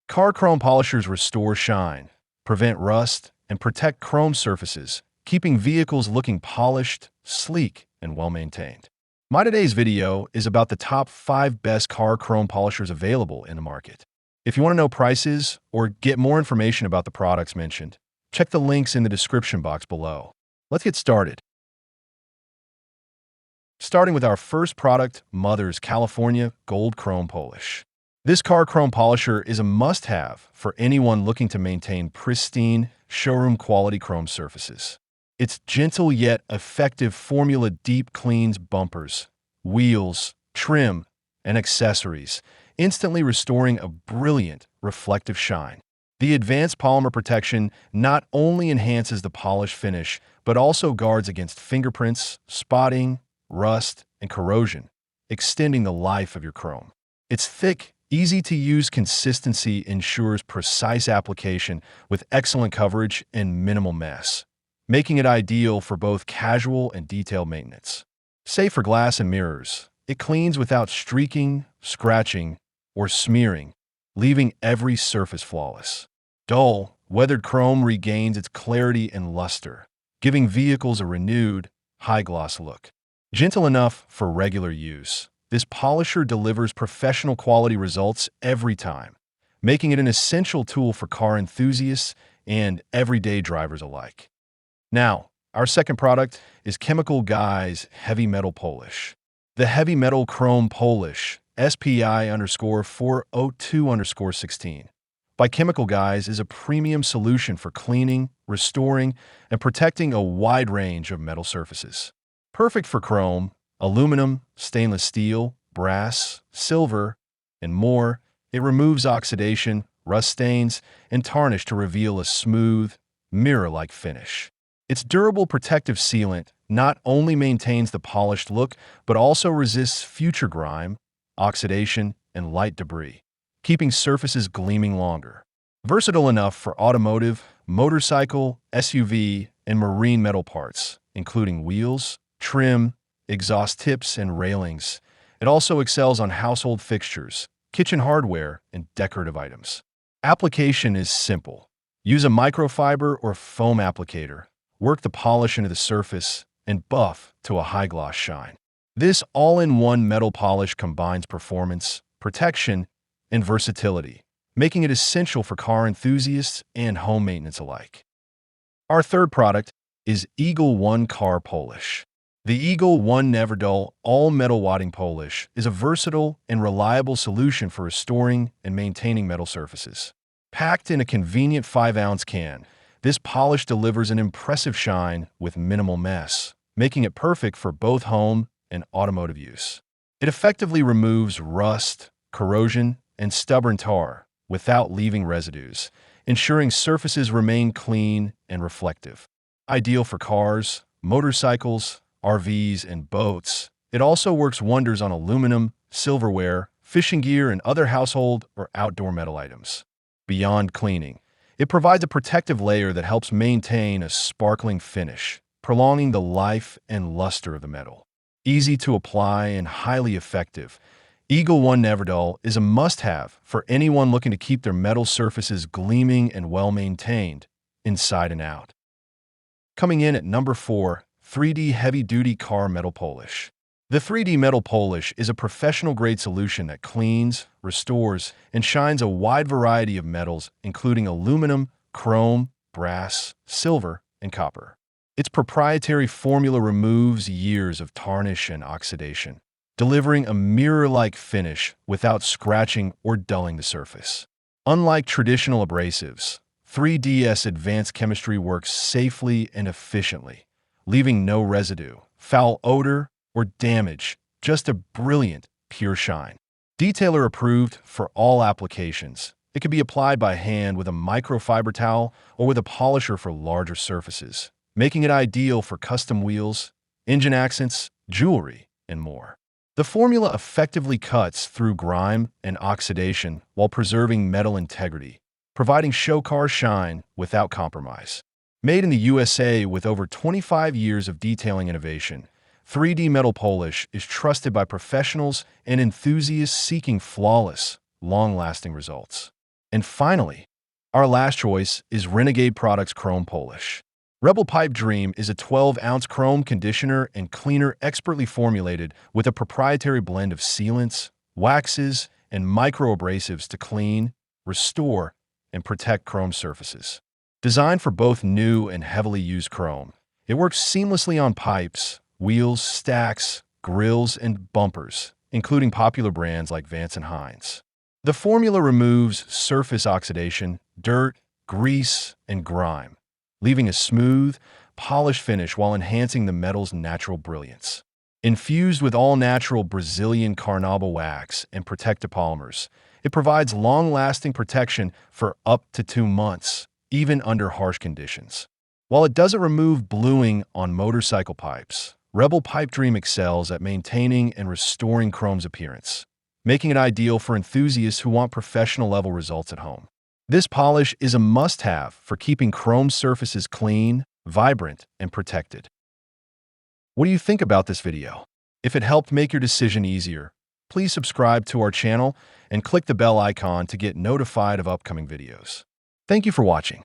Car chrome polishers restore shine, prevent rust, and protect chrome surfaces, keeping vehicles looking polished, sleek, and well-maintained. My today's video is about the top 5 best car chrome polishers available in the market. If you want to know prices or get more information about the products mentioned, check the links in the description box below. Let's get started. Starting with our first product, Mother's California Gold Chrome Polish. This car chrome polisher is a must-have for anyone looking to maintain pristine, showroom-quality chrome surfaces. Its gentle yet effective formula deep cleans bumpers, wheels, trim, and accessories, instantly restoring a brilliant, reflective shine. The advanced polymer protection not only enhances the polished finish, but also guards against fingerprints, spotting, rust, and corrosion, extending the life of your chrome. Its thick, easy-to-use consistency ensures precise application with excellent coverage and minimal mess, making it ideal for both casual and detailed maintenance. Safe for glass and mirrors, it cleans without streaking, scratching, or smearing, leaving every surface flawless. Dull, weathered chrome regains its clarity and luster, giving vehicles a renewed, high-gloss look. Gentle enough for regular use, this polisher delivers professional quality results every time, making it an essential tool for car enthusiasts and everyday drivers alike. Now, our second product is Chemical Guy's Heavy Metal Polish. The Heavy Metal Chrome Polish, SPI_402_16, by Chemical Guys is a premium solution for cleaning, restoring, and protecting a wide range of metal surfaces. Perfect for chrome, aluminum, stainless steel, brass, silver, and more, it removes oxidation, rust stains, and tarnish to reveal a smooth, mirror-like finish. Its durable protective sealant not only maintains the polished look, but also resists future grime, oxidation, and light debris, keeping surfaces gleaming longer. Versatile enough for automotive, motorcycle, SUV, and marine metal parts, including wheels, trim, exhaust tips, and railings. It also excels on household fixtures, kitchen hardware, and decorative items. Application is simple. Use a microfiber or foam applicator, work the polish into the surface, and buff to a high-gloss shine. This all-in-one metal polish combines performance, protection, and versatility, making it essential for car enthusiasts and home maintenance alike. Our third product is Eagle One Car Polish. The Eagle One Never Dull all-metal wadding polish is a versatile and reliable solution for restoring and maintaining metal surfaces. Packed in a convenient 5-ounce can, this polish delivers an impressive shine with minimal mess, making it perfect for both home and automotive use. It effectively removes rust, corrosion, and stubborn tar without leaving residues, ensuring surfaces remain clean and reflective. Ideal for cars, motorcycles, RVs, and boats, it also works wonders on aluminum, silverware, fishing gear, and other household or outdoor metal items. Beyond cleaning, it provides a protective layer that helps maintain a sparkling finish, prolonging the life and luster of the metal. Easy to apply and highly effective, Eagle One Never Dull is a must-have for anyone looking to keep their metal surfaces gleaming and well-maintained, inside and out. Coming in at number 4, 3D Heavy Duty Car Metal Polish. The 3D Metal Polish is a professional-grade solution that cleans, restores, and shines a wide variety of metals, including aluminum, chrome, brass, silver, and copper. Its proprietary formula removes years of tarnish and oxidation, delivering a mirror-like finish without scratching or dulling the surface. Unlike traditional abrasives, 3DS advanced chemistry works safely and efficiently, leaving no residue, foul odor, or damage, just a brilliant, pure shine. Detailer approved for all applications. It can be applied by hand with a microfiber towel or with a polisher for larger surfaces, making it ideal for custom wheels, engine accents, jewelry, and more. The formula effectively cuts through grime and oxidation while preserving metal integrity, providing show car shine without compromise. Made in the USA with over 25 years of detailing innovation, 3D Metal Polish is trusted by professionals and enthusiasts seeking flawless, long-lasting results. And finally, our last choice is Renegade Products Chrome Polish. Rebel Pipe Dream is a 12-ounce chrome conditioner and cleaner expertly formulated with a proprietary blend of sealants, waxes, and microabrasives to clean, restore, and protect chrome surfaces. Designed for both new and heavily used chrome, it works seamlessly on pipes, wheels, stacks, grills, and bumpers, including popular brands like Vance and Hines. The formula removes surface oxidation, dirt, grease, and grime, leaving a smooth, polished finish while enhancing the metal's natural brilliance. Infused with all-natural Brazilian carnauba wax and protective polymers, it provides long-lasting protection for up to 2 months, even under harsh conditions. While it doesn't remove bluing on motorcycle pipes, Rebel Pipe Dream excels at maintaining and restoring chrome's appearance, making it ideal for enthusiasts who want professional-level results at home. This polish is a must-have for keeping chrome surfaces clean, vibrant, and protected. What do you think about this video? If it helped make your decision easier, please subscribe to our channel and click the bell icon to get notified of upcoming videos. Thank you for watching.